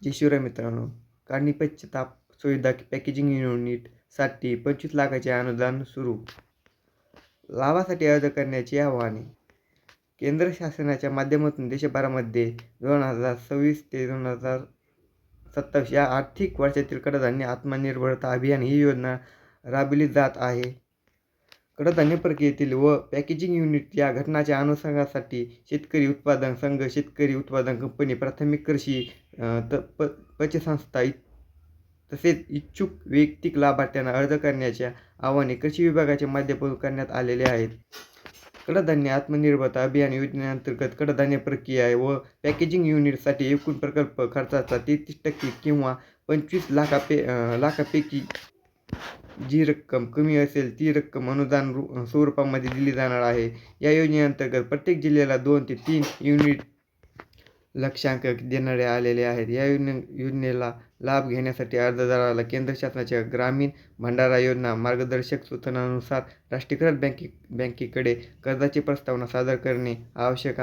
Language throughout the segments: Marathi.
जय शिवराय मित्रांनो. काढणी पश्चाताप सुविधा पॅकेजिंग युनिटसाठी 25 लाखाचे अनुदान सुरू. लाभासाठी अर्ज करण्याची आव्हाने. केंद्र शासनाच्या माध्यमातून देशभरामध्ये 2026 ते 2027 या आर्थिक वर्षातील कडधान्य आत्मनिर्भरता अभियान ही योजना राबविली जात आहे. कडधान्य प्रक्रियेतील व पॅकेजिंग युनिट या घटनाच्या अनुषंगासाठी शेतकरी उत्पादन संघ, शेतकरी उत्पादन कंपनी, प्राथमिक कृषी पतसंस्था तसेच इच्छुक वैयक्तिक लाभार्थ्यांना अर्ज करण्याच्या आवाहन कृषी विभागाच्या माध्यमातून करण्यात आलेले आहेत. कडधान्य आत्मनिर्भरता अभियान योजनेअंतर्गत कडधान्य प्रक्रिया व पॅकेजिंग युनिटसाठी एकूण प्रकल्प खर्चाचा 33% किंवा 25 लाखापैकी जी रक्कम कमी असेल ती रक्कम अनुदान स्वरूपामध्ये दिली जाणार आहे. या योजनेअंतर्गत प्रत्येक जिल्ह्याला 2 ते 3 युनिट लक्ष्यांक देण्यात आलेले आहेत. या योजनेला लाभ घेण्यासाठी अर्जदाराला केंद्र शासनाच्या ग्रामीण भंडारा योजना मार्गदर्शक सूचनांनुसार राष्ट्रीयकृत बँकेकडे कर्जाची प्रस्तावना सादर करणे आवश्यक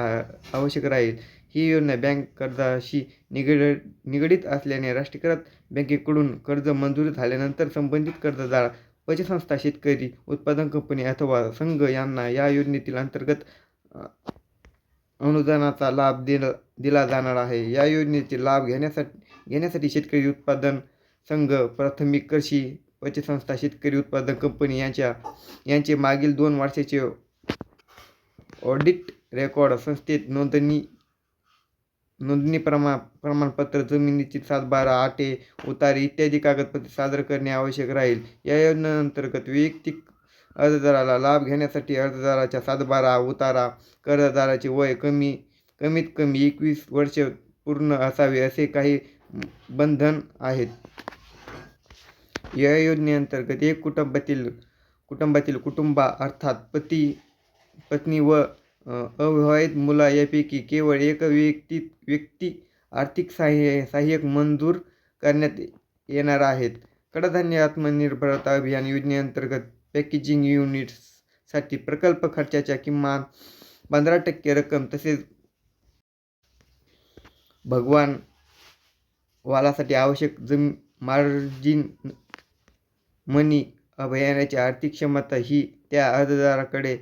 राहील. ही योजना बँक कर्जाशी निगडीत असल्याने राष्ट्रीयकृत बँकेकडून कर्ज मंजूर झाल्यानंतर संबंधित कर्जदार, पतसंस्था, शेतकरी उत्पादन कंपनी अथवा संघ यांना या योजनेतील अंतर्गत अनुदानाचा लाभ दिला जाणार आहे. या योजनेचे लाभ घेण्यासाठी शेतकरी उत्पादन संघ, प्राथमिक कृषी पतसंस्था, शेतकरी उत्पादन कंपनी यांचे मागील 2 वर्षाचे ऑडिट रेकॉर्ड, संस्थेत नोंदणी प्रमाणपत्र, जमिनीची सातबारा, आटे, उतारे इत्यादी कागदपत्रे सादर करणे आवश्यक राहील. या योजनेअंतर्गत वैयक्तिक अर्जदाराला लाभ घेण्यासाठी अर्जदाराचा सातबारा, उतारा, कर्जदाराचे वय कमीत कमी 21 वर्ष पूर्ण असावे असे काही बंधन आहेत. या योजनेअंतर्गत एक कुटुंबातील कुटुंबा अर्थात पती, पत्नी व अविवाहित मुला यापैकी केवळ एक व्यक्ती आर्थिक सहाय्यक मंजूर करण्यात येणार आहेत. कडधान्य आत्मनिर्भरता अभियान योजनेअंतर्गत पॅकेजिंग युनिट्ससाठी प्रकल्प खर्चाच्या किमान 15% रक्कम तसेच भागवालासाठी आवश्यक मार्जिन मनी अभियानाची आर्थिक क्षमता ही त्या अर्जदाराकडे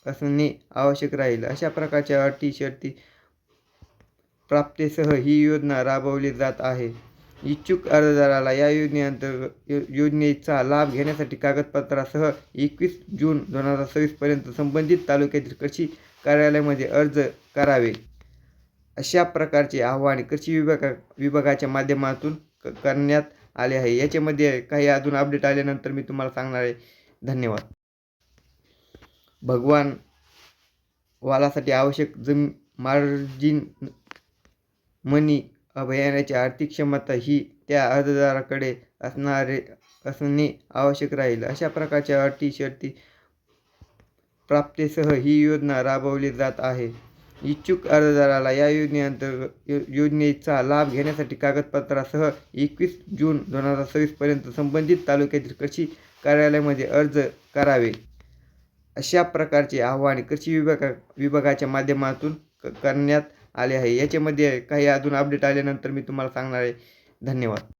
असणे आवश्यक राहील. अशा प्रकारच्या अटी शर्ती प्राप्तीसह ही योजना राबवली जात आहे. इच्छुक अर्जदाराला या योजनेचा लाभ घेण्यासाठी कागदपत्रासह 21 जून 2026 पर्यंत संबंधित तालुक्यातील कृषी कार्यालयामध्ये अर्ज करावे. अशा प्रकारचे आवाहन कृषी विभागाच्या माध्यमातून करण्यात आले आहे. याच्यामध्ये काही अजून अपडेट आल्यानंतर मी तुम्हाला सांगणार आहे. धन्यवाद. भागवालासाठी आवश्यक मार्जिन मनी अभियानाची आर्थिक क्षमता ही त्या अर्जदाराकडे असणे आवश्यक राहील. अशा प्रकारच्या अटी शर्ती प्राप्तीसह ही योजना राबवली जात आहे. इच्छुक अर्जदाराला या योजनेचा लाभ घेण्यासाठी कागदपत्रासह 21 जून 2026 पर्यंत संबंधित तालुक्यातील कृषी कार्यालयामध्ये अर्ज करावे. अशा प्रकारचे आवाहन कृषी विभागाच्या माध्यमातून करण्यात आले आहे. याच्यामध्ये काही अजून अपडेट आल्यानंतर मी तुम्हाला सांगणार आहे. धन्यवाद.